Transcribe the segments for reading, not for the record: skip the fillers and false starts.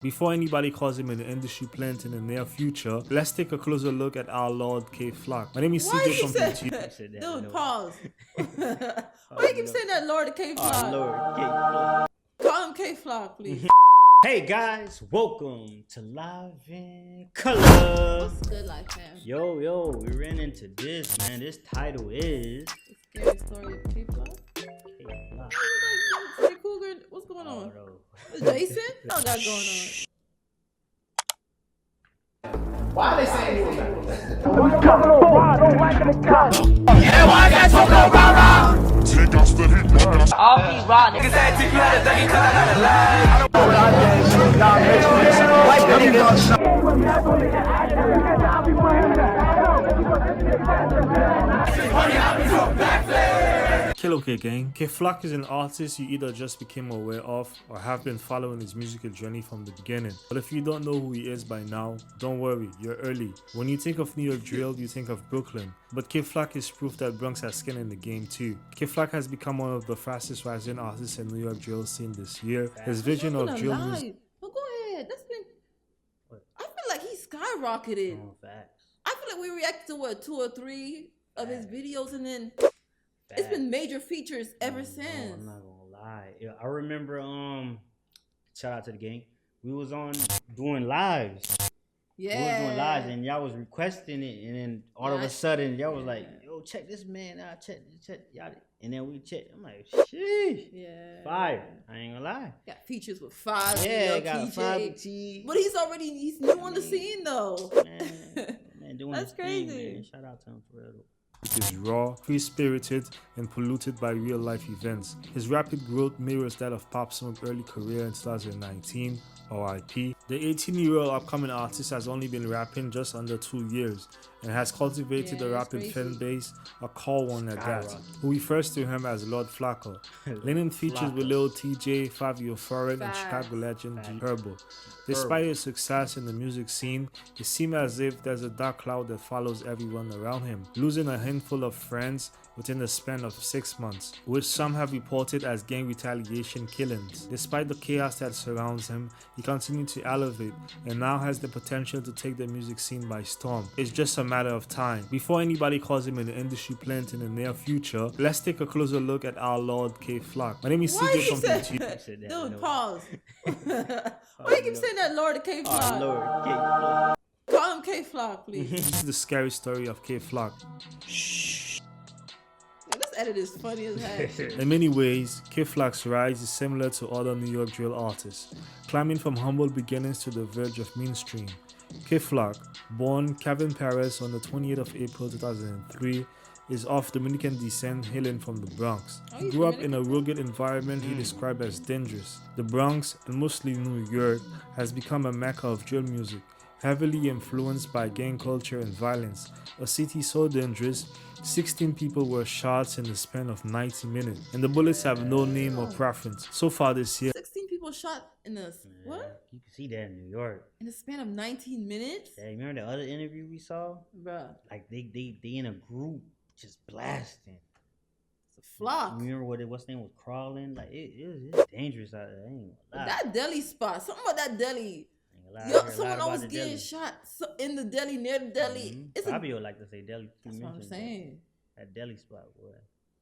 Before anybody calls him an industry plant in the near future, let's take a closer look at our Lord K Flock. My name is Why CJ you from said PG. that? Dude, pause. Why you keep saying that Lord K Flock? Lord K Flock. Call him K Flock, please. Hey guys, welcome to Live in Color. What's good, life fam? Yo, we ran into this, man. This title is The scary story of K Flock. K Flock. Freddy Cougar, what's going on? No. Jason? What got going on? Why are they saying he was like All these raw niggas that take you out of thing, Hello K Gang. K Flock is an artist you either just became aware of or have been following his musical journey from the beginning. But if you don't know who he is by now, don't worry, you're early. When you think of New York drill, you think of Brooklyn. But K Flock is proof that Bronx has skin in the game too. K Flock has become one of the fastest rising artists in New York drill scene this year. His vision of drill music. But go ahead. That's been. I feel like he skyrocketed. Oh, facts. I feel like we reacted to what 2 or 3 of his videos, and then it's Facts. been major features ever No, since. I'm not gonna lie. Yeah, I remember shout out to the gang. We was on doing lives. Yeah. We was doing lives and y'all was requesting it, and then all of a sudden y'all was like, yo, check this man out, check y'all. And then we checked. I'm like, sheesh. Yeah. Fire. I ain't gonna lie. Got features with 5. Yeah, got TJ. 5 T. But he's new on the scene though. Man, doing That's his thing, crazy. man. Shout out to him for real. Is raw, free-spirited, and polluted by real-life events. His rapid growth mirrors that of Pop Smoke's early career in 2019, RIP. The 18-year-old upcoming artist has only been rapping just under 2 years and has cultivated a rapid fan base, a core one at that, who refers to him as Lord Flacco. Leading features with Lil TJ, Fabio Foreign, and Chicago legend G Herbo. Despite his success in the music scene, it seems as if there's a dark cloud that follows everyone around him, losing a handful of friends within the span of 6 months, which some have reported as gang retaliation killings. Despite the chaos that surrounds him, he continued to elevate and now has the potential to take the music scene by storm. It's just a matter of time. Before anybody calls him an industry plant in the near future, let's take a closer look at our Lord K Flock. My name is CJ from PG. Dude, pause. Why you keep saying that Lord K Flock? Lord K Flock. Call him K Flock, please. This is the scary story of K Flock. This edit is funny as heck. In many ways, K Flock's rise is similar to other New York drill artists, climbing from humble beginnings to the verge of mainstream. K Flock, born Kevin Paris on the 28th of April 2003, is of Dominican descent, hailing from the Bronx. He grew up in a rugged environment he described as dangerous. The Bronx, and mostly New York, has become a mecca of drill music, heavily influenced by gang culture and violence. A city so dangerous, 16 people were shot in the span of 90 minutes, and the bullets have no name or preference. So far this year, 16 people shot in the what? You can see that in New York. In the span of 19 minutes? Yeah, remember the other interview we saw? Bruh. Like they in a group just blasting. It's a flock. You remember what's name was crawling? Like it's dangerous out there. I ain't gonna lie. That deli spot. Something about that deli. I ain't gonna lie. I Yup, heard a someone lot about always the getting deli. shot in the deli, near the deli. It's a, Fabio like to say deli. that's what I'm saying. That deli spot, boy.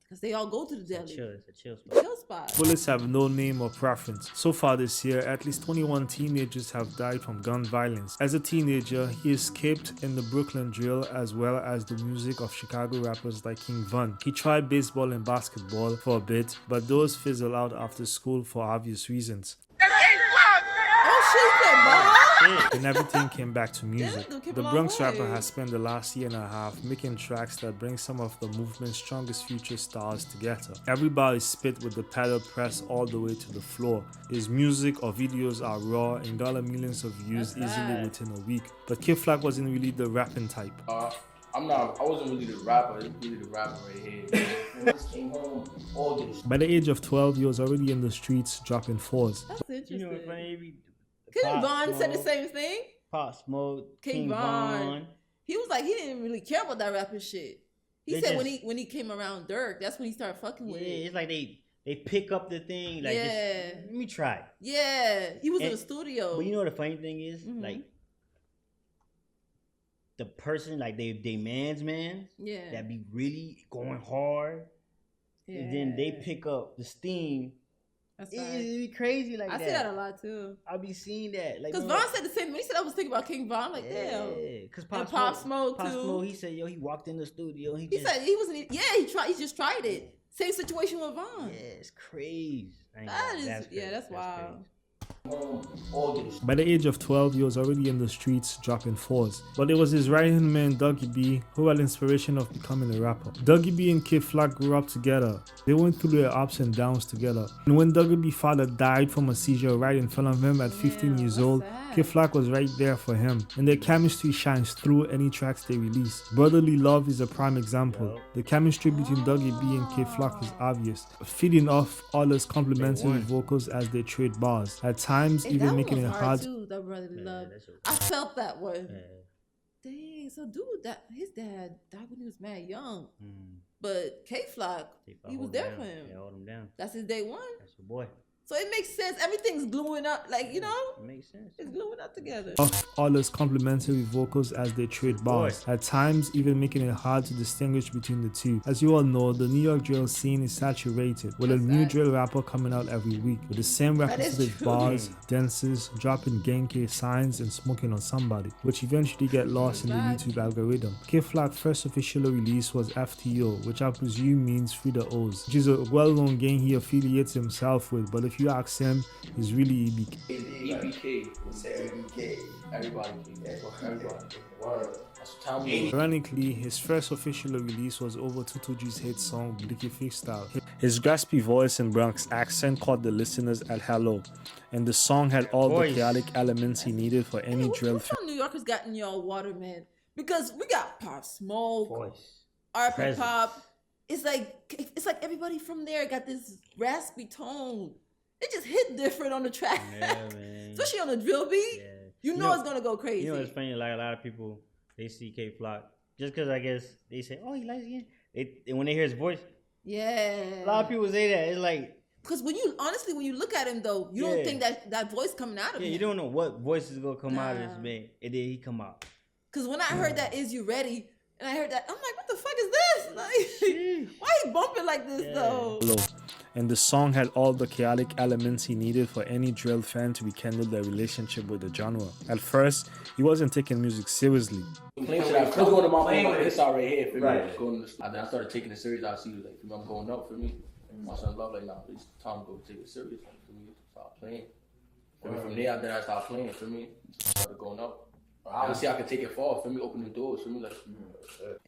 Because they all go to the deli. It's a chill spot. Chill spot. bullets have no name or preference. So far this year, at least 21 teenagers have died from gun violence. As a teenager, he escaped in the Brooklyn drill as well as the music of Chicago rappers like King Von. He tried baseball and basketball for a bit, but those fizzled out after school for obvious reasons. Oh shit, he played ball? And everything came back to music. dude came The a long Bronx way. rapper has spent the last year and a half making tracks that bring some of the movement's strongest future stars together. Everybody spit with the pedal pressed all the way to the floor. His music or videos are raw and garner millions of views That's easily bad. within a week. But K Flock wasn't really the rapping type. I wasn't really the rapper. It's really the rapper right here. When I just came home, August. By the age of 12, he was already in the streets dropping fours. That's interesting. You know what's funny? King Von said the same thing. Pop Smoke, King Von. He was like, he didn't really care about that rapping shit. He They said just- when he came around Dirk, that's when he started fucking Yeah, with it. it's like they they pick up the thing like, just, let me try. Yeah, he was in And- the studio. But you know what the funny thing is, Mhm. like the person, like they man's man, Yeah. that be really going hard, and then they pick up the steam. That's It right. be crazy like I that. see that a lot too. I be seeing that, like, Because man, Von said the same. When he said I was thinking about King Von, I'm like, damn. Cause And Pop Smoke, Pop too. Smoke, he said, yo, he walked in the studio. He He just, said he wasn't. Yeah, he tried. He just tried it. Same situation with Von. yeah, it's crazy. I ain't That gonna- is, that's crazy. that's wild. crazy. August. By the age of 12, he was already in the streets dropping fours. But it was his right-hand man, Dougie B, who had inspiration of becoming a rapper. Dougie B and Kid Flock grew up together. They went through their ups and downs together. And when Dougie B's father died from a seizure right in front of him at 15 years that's old, sad. Kid Flock was right there for him. And their chemistry shines through any tracks they release. Brotherly Love is a prime example. Yup. The chemistry between Dougie B and Kid Flock is obvious, feeding off others' complimentary one. vocals as they trade bars. At times, And even that making one it was hard. too. That brotherly Yeah, love. that's I felt that one. Yeah. Dang. So dude, that his dad died when he was mad young. Mm. But K Flock, They he was hold there him for down. him. They hold him down. That's his day one. That's your boy. So it makes sense. Everything's gluing up. Like, you know, It makes sense. it's gluing up together. Off Ollers' complimentary vocals as they trade bars, at times even making it hard to distinguish between the two. As you all know, the New York drill scene is saturated, with a That's new right. drill rapper coming out every week, with the same is repetitive true. bars, dances, dropping Genki signs and smoking on somebody, which eventually get lost in the Right. YouTube algorithm. K Flock's first official release was FTO, which I presume means Free the O's, which is a well-known gang he affiliates himself with, but if you ask him, it's really EBK. It's EBK. Everybody. Everybody. That's what time we Ironically, his first official release was over Tutuji's hit song Blicky Freestyle. His graspy voice and Bronx accent caught the listeners at hello, and the song had all the Voice. chaotic elements he needed for any Hey, drill what fan. y'all New Yorkers got in y'all water, man? Because we got Pop Smoke, Voice. RP Presence. Pop. It's like everybody from there got this raspy tone. It just hit different on the track. Yeah, man. Especially on the drill beat. Yeah. You know it's gonna go crazy. You know it's funny, like a lot of people, they see K Flock just because I guess they say, oh, he likes again. And when they hear his voice, Yeah. a lot of people say that. It's like, Because when you look at him though, you don't Yeah. think that voice coming out of yeah, him. you don't know what voice is gonna come out of this Nah. man, and then he come out. Because when I heard that "Is You Ready" and I heard that, I'm like, what the fuck is this? Like, why he bumping like this Yeah. though? Low. And the song had all the chaotic elements he needed for any drill fan to rekindle their relationship with the genre. At first, he wasn't taking music seriously. playing to that. First going to my Playing phone, with it. it's already here for me. Right. Going to then I started taking it serious. I see like for me, I'm going up for me. My son love like nah, it's time to go take it serious. Like, for me, start playing. For me, from there, then I started playing. For me, started going up. I see I could take it far. For me, open the doors. For me, like.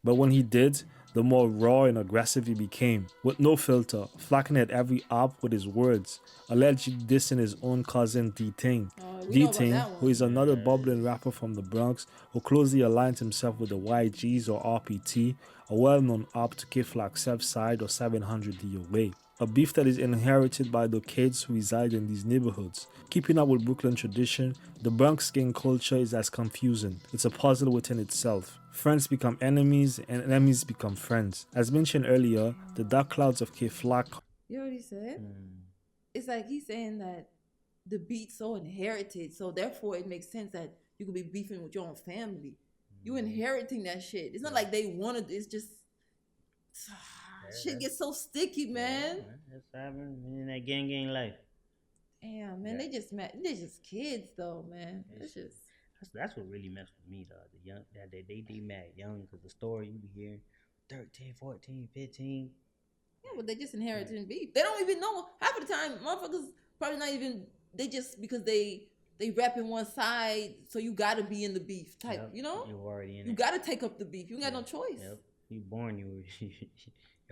But when he did, the more raw and aggressive he became. With no filter, flacking at every op with his words, allegedly dissing his own cousin D-Ting. we know about D-Ting, that one. who is another bubbling rapper from the Bronx, who closely aligns himself with the YGs or RPT, a well-known op to K Flock's South Side or 700 DOA. A beef that is inherited by the kids who reside in these neighborhoods. Keeping up with Brooklyn tradition, the Bronx gang culture is as confusing. It's a puzzle within itself. Friends become enemies and enemies become friends. As mentioned earlier, the dark clouds of K Flock You already said. It's like he's saying that the beat's so inherited, so therefore it makes sense that you could be beefing with your own family. You inheriting that shit. It's not like they wanted. It's just shit gets so sticky, man. That's happening in that gang life. Damn, man, Yeah. they just mad. They're just kids, though, man. It's just That's what really messed with me, though. The young, that they mad young, because the story you be hearing, 13, 14, 15. yeah, but they just inheriting beef. They don't even know half of the time. Motherfuckers probably not even. They just because they rapping one side, so you gotta be in the beef type. Yep, You know, you're already in you it. gotta take up the beef. You ain't got no choice. Yep. You born, you're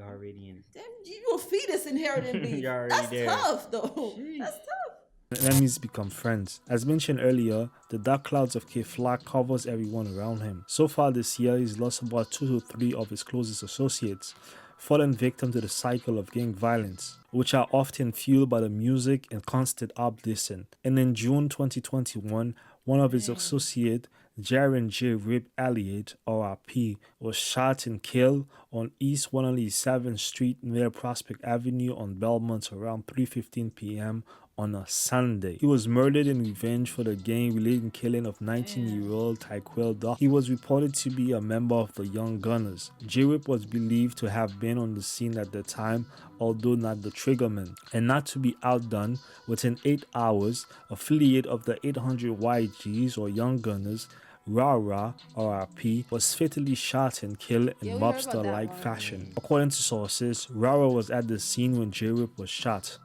already in it. Damn, you a fetus inheriting beef. You're already That's there. tough, though. Jeez. That's tough. enemies become friends. As mentioned earlier, the dark clouds of K Flock covers everyone around him. So far this year, he's lost about 2 to 3 of his closest associates, fallen victim to the cycle of gang violence. which are often fueled by the music and constant up-listen. And in June 2021, one of his associates, Jaron J. Rip Elliott, RIP, was shot and killed on East 107th Street near Prospect Avenue on Belmont around 3:15 p.m. on a Sunday. He was murdered in revenge for the gang-related killing of 19-year-old Tyquel Duff. He was reported to be a member of the Young Gunners. J-Rip was believed to have been on the scene at the time, although not the triggerman. And not to be outdone, within 8 hours, affiliate of the 800 YGs or Young Gunners, Rara, RIP, was fatally shot and killed in Yeah, we heard about mobster-like that one. fashion. According to sources, Rara was at the scene when J-Rip was shot.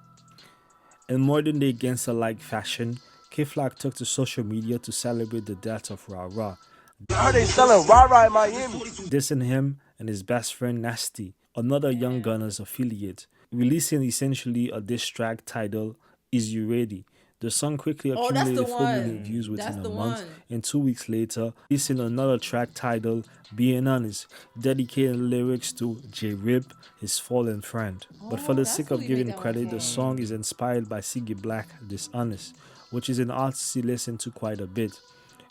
In modern-day gangster-like fashion, K-Flock took to social media to celebrate the death of Rara, I heard they selling Rara in Miami. dissing him and his best friend Nasty, another Young Gunners affiliate, releasing essentially a diss track titled Is You Ready? The song quickly Oh, that's accumulated the 4 million one. views within That's a the month, one. and 2 weeks later, releasing another track titled Being Honest, dedicating lyrics to J-Rip, his fallen friend. But for Oh, the that's sake who of you giving make that credit, one the from. song is inspired by Siggy Black, Dishonest, which is an artist he listened to quite a bit.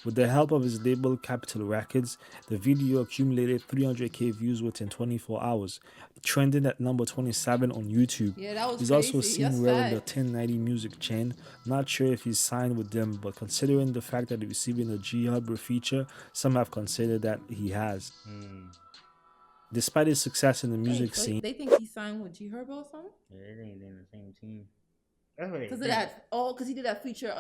With the help of his label Capitol Records, the video accumulated 300k views within 24 hours, trending at number 27 on YouTube. Yeah, that was He's crazy. also seen That's wearing the facts. 1090 Music chain. Not sure if he's signed with them, but considering the fact that he's receiving a G-Hub feature, some have considered that he has. Despite his success in the music So scene, they think he signed with G Herbo or something? Yeah, they ain't in the same team. That's what they Because of think. that. Oh, because he did that feature,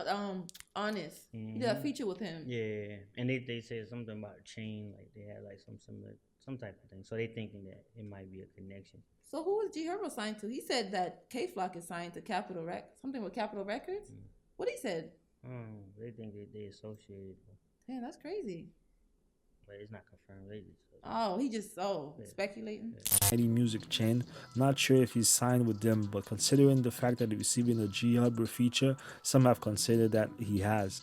Honest. He did that feature with him. Yeah, and they said something about a chain, like they had like some similar, some type of thing. So they thinking that it might be a connection. So who is G Herbo signed to? He said that K Flock is signed to Capitol something with Capitol Records. What he said? They think they associated, Damn, that's crazy. but it's not confirmed. They just Oh, he just speculating. 1090 Music chain. Not sure if he's signed with them, but considering the fact that he's receiving a G-Hub feature, some have considered that he has.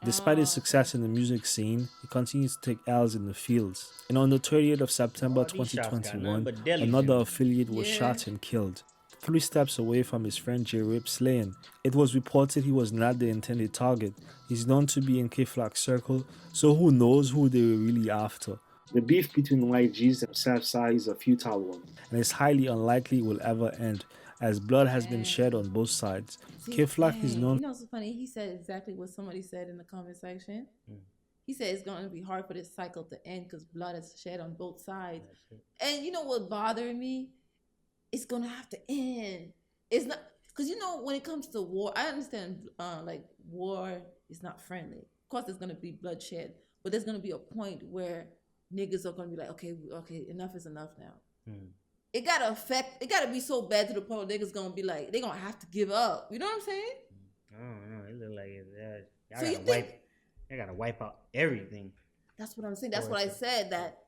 Despite his success in the music scene, he continues to take L's in the fields. And on the 30th of September All these shots got nothing 2021, but delis in another them. affiliate was Yeah. shot and killed, 3 steps away from his friend J-Rip's lane. It was reported he was not the intended target. He's known to be in K-Flock's circle, so who knows who they were really after. The beef between YGs and Southside is a futile one, and it's highly unlikely it will ever end, as blood has been shed on both sides. K-Flock is known. You know what's funny? He said exactly what somebody said in the comment section. He said it's going to be hard for this cycle to end because blood is shed on both sides. And you know what bothered me? It's going to have to end. It's not, because you know, when it comes to war, I understand like war is not friendly. Of course, there's going to be bloodshed, but there's going to be a point where niggas are going to be like, okay, enough is enough now. It gotta be so bad to the point where niggas gonna be like, they gonna have to give up. You know what I'm saying? I don't know. It look like y'all So you gotta think- they gotta wipe out everything. That's what I'm saying. That's what I said. That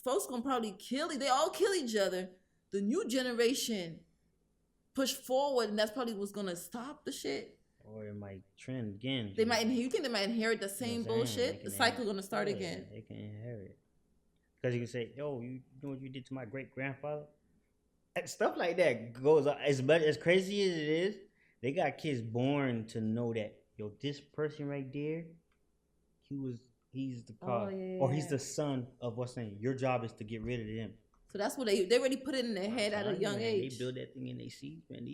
folks gonna probably they all kill each other. The new generation push forward, and that's probably what's gonna stop the shit. Or it might trend again. You think they might inherit the same You know what I'm saying? bullshit? The cycle gonna start again. They can inherit. Because you can say, yo, you know what you did to my great grandfather? Stuff like that goes on. As crazy as it is, they got kids born to know that, yo, this person right there, he's the cause. Or he's the son of what's name. Your job is to get rid of them. So that's what they already put it in their head at a young age. They build that thing in their seeds, man.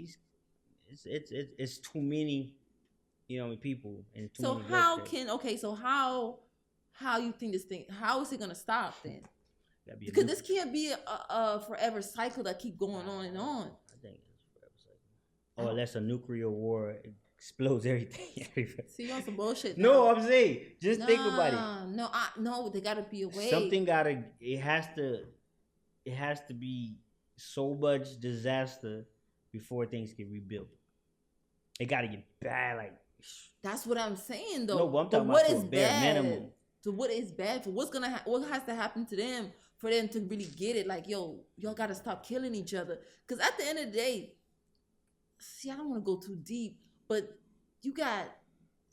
It's too many, people. And too So many how bloodshed. how you think this thing? How is it gonna stop then? Gotta be a Because new- this can't be a forever cycle that keep going on and on. I think it's forever cycle. Or unless a nuclear war explodes everything. See, you on some bullshit. No, now. I'm saying, just think about it. No, there gotta be a way. It has to be so much disaster before things get rebuilt. It gotta get bad, like. That's what I'm saying, though. No, but I'm talking what about to is a bare bad? minimum. So what is bad for what has to happen to them for them to really get it? Like, yo, y'all gotta stop killing each other. Because at the end of the day, see, I don't want to go too deep, but you got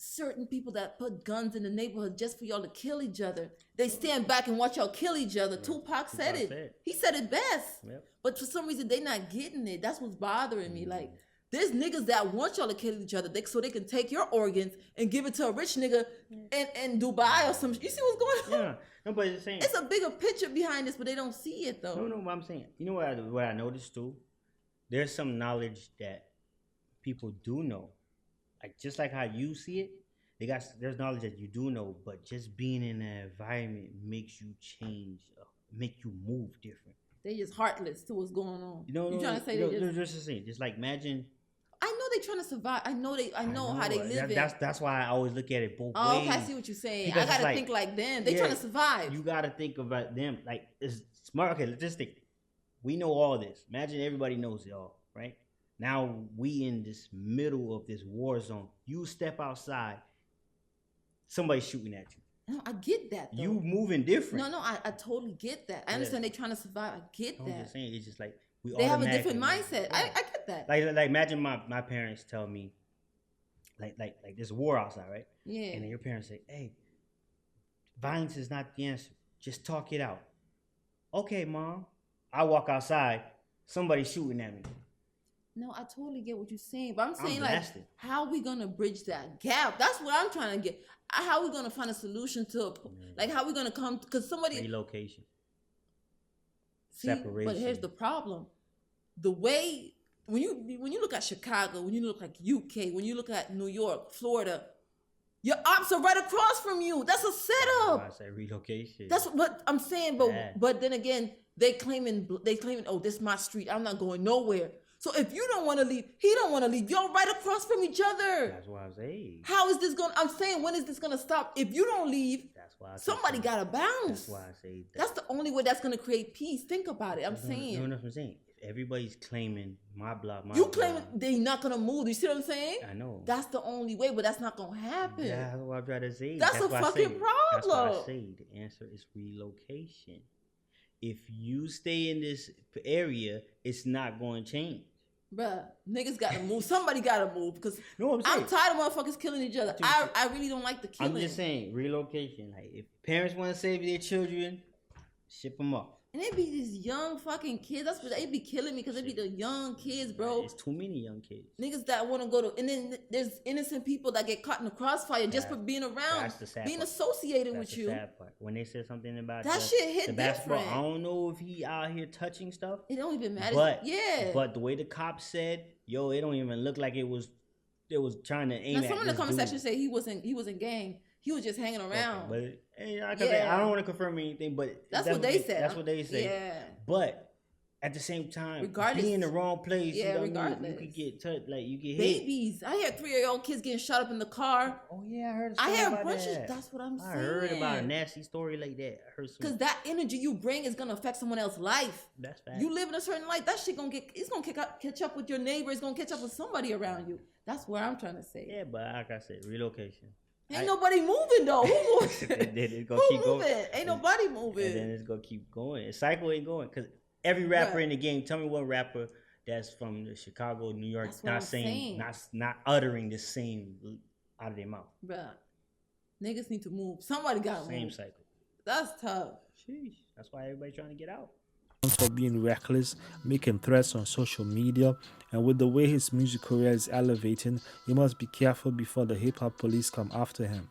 certain people that put guns in the neighborhood just for y'all to kill each other. They stand back and watch y'all kill each other. Tupac said it. He said it best. Yep. But for some reason, they not getting it. That's what's bothering me. Like, there's niggas that want y'all to kill each other so they can take your organs and give it to a rich nigga in Dubai or some. You see what's going on? Yeah. No, but it's saying It's a bigger picture behind this, but they don't see it though. No, what I'm saying. You know what I noticed too? There's some knowledge that people do know. Like just like how you see it, there's knowledge that you do know, but just being in that environment makes you change, make you move different. They just heartless to what's going on. You know, you trying to say just like imagine. I know they trying to survive. I know how they live. That's why I always look at it both ways. ways. Okay, I see what you're saying. Because I gotta think like them. They trying to survive. You gotta think about them. Like it's smart. Okay, let's just think. We know all this. Imagine everybody knows it all, right? Now we in this middle of this war zone. You step outside, somebody's shooting at you. No, I get that. Though. You moving different. No, I totally get that. I understand they trying to survive. I get that. I'm just saying, it's just like they have a different mindset. I get that. Like imagine my parents tell me, like there's a war outside, right? Yeah. And then your parents say, hey, violence is not the answer. Just talk it out. Okay, Mom. I walk outside, somebody's shooting at me. No, I totally get what you're saying, but I'm saying like, how are we gonna bridge that gap? That's what I'm trying to get. How are we gonna find a solution to, like, how are we gonna come? Because somebody relocation, separation. But here's the problem: the way when you look at Chicago, when you look at UK, when you look at New York, Florida, your ops are right across from you. That's a setup. I say relocation. That's what I'm saying. But then again, they claiming, oh, this is my street. I'm not going nowhere. So if you don't want to leave, he don't want to leave. You're right across from each other. That's why I say. How is this going? I'm saying, when is this going to stop? If you don't leave, that's why somebody got to bounce. That's why I say. That's the only way that's going to create peace. Think about it. I'm saying. You know what I'm saying? If everybody's claiming my block, claiming they're not going to move. You see what I'm saying? I know. That's the only way, but that's not going to happen. Yeah, that's what I'm trying to say. That's a fucking problem. That's why I say the answer is relocation. If you stay in this area, it's not going to change. Bruh, niggas gotta move. Somebody gotta move because I'm tired of motherfuckers killing each other. I really don't like the killing. I'm just saying relocation. Like if parents want to save their children, ship them off. And they be these young fucking kids. That's what they be killing me because they be the young kids, bro. It's too many young kids. Niggas that want to go to, and then there's innocent people that get caught in the crossfire just for being around, being associated with you. That's the sad part. When they said something about that shit hit the basketball, I don't know if he out here touching stuff. It don't even matter. But the way the cops said, yo, it don't even look like it was trying to aim at. Now, someone in the comment section say he wasn't gang. He was just hanging around. Okay, but I don't want to confirm anything, but that's what they said. That's what they say. Yeah. But at the same time, regardless, be in the wrong place. Yeah, regardless, you could get touched, like you get babies. I heard 3-year-old kids getting shot up in the car. Oh yeah, I heard. I heard bunches. That's what I'm saying. I heard about a nasty story like that. I heard because that energy you bring is gonna affect someone else's life. That's fact. You live in a certain life. That shit it's gonna catch up with your neighbor. It's gonna catch up with somebody around you. That's what I'm trying to say. Yeah, but like I said, relocation. Ain't nobody moving though. Who moving? It's gonna keep going. Ain't nobody moving. And then it's gonna keep going. The cycle ain't going because every rapper in the game. Tell me one rapper that's from the Chicago, New York, not saying, not uttering the same out of their mouth. Bruh, niggas need to move. Somebody got to move. Same cycle. That's tough. Sheesh. That's why everybody trying to get out. For being reckless, making threats on social media, and with the way his music career is elevating, he must be careful before the hip-hop police come after him.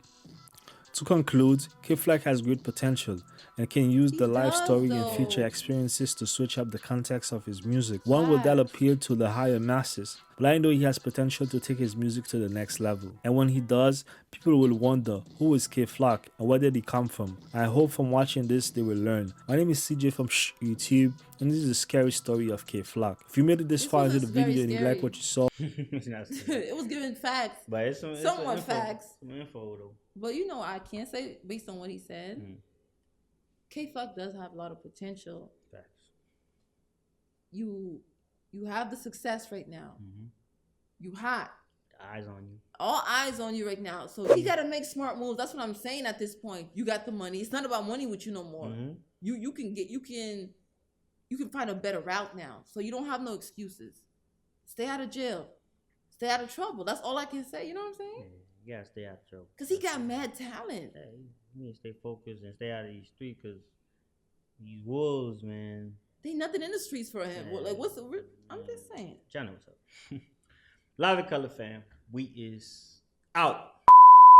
To conclude, K-Flag has great potential and can use the life story and future experiences to switch up the context of his music. One will that appeal to the higher masses, but I know he has potential to take his music to the next level. And when he does, people will wonder, who is K-Flag and where did he come from? I hope from watching this they will learn. My name is CJ from YouTube, and this is a scary story of K-Flag. If you made it this far into the video and you like what you saw, it was giving facts, but it's somewhat facts. Some info though. But you know, I can't say based on what he said. K-Flag does have a lot of potential. Facts. You have the success right now. You hot. Eyes on you. All eyes on you right now. So you got to make smart moves. That's what I'm saying at this point. You got the money. It's not about money with you no more. You can find a better route now. So you don't have no excuses. Stay out of jail. Stay out of trouble. That's all I can say. You know what I'm saying? You gotta stay out of trouble. Cause he got mad talent. Yeah, you need to stay focused and stay out of these streets, cause these wolves, man. They nothing in the streets for him. Yeah. Like what's the? I'm just saying. Y'all know what's up. Live and Color fam, we is out.